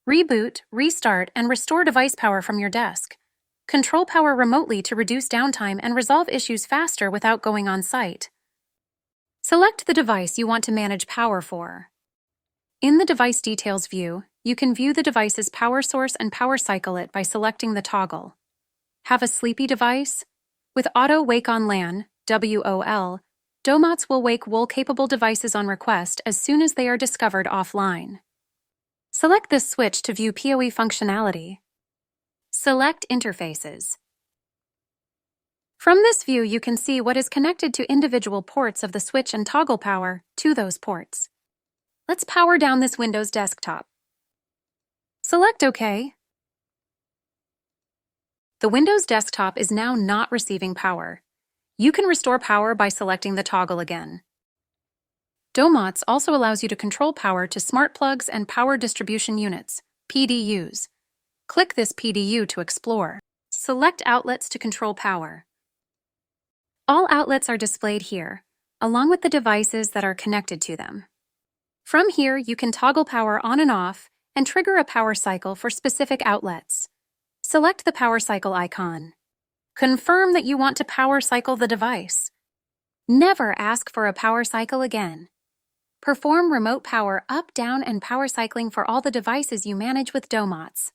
Reboot, restart, and restore device power from your desk. Control power remotely to reduce downtime and resolve issues faster without going on site. Select the device you want to manage power for. In the Device Details view, you can view the device's power source and power cycle it by selecting the toggle. Have a sleepy device? With Auto Wake-on-LAN, WOL, Domotz will wake WOL-capable devices on request as soon as they are discovered offline. Select this switch to view PoE functionality. Select Interfaces. From this view, you can see what is connected to individual ports of the switch and toggle power to those ports. Let's power down this Windows desktop. Select OK. The Windows desktop is now not receiving power. You can restore power by selecting the toggle again. Domotz also allows you to control power to smart plugs and power distribution units, PDUs. Click this PDU to explore. Select outlets to control power. All outlets are displayed here, along with the devices that are connected to them. From here, you can toggle power on and off and trigger a power cycle for specific outlets. Select the power cycle icon. Confirm that you want to power cycle the device. Never ask for a power cycle again. Perform remote power up, down, and power cycling for all the devices you manage with Domotz.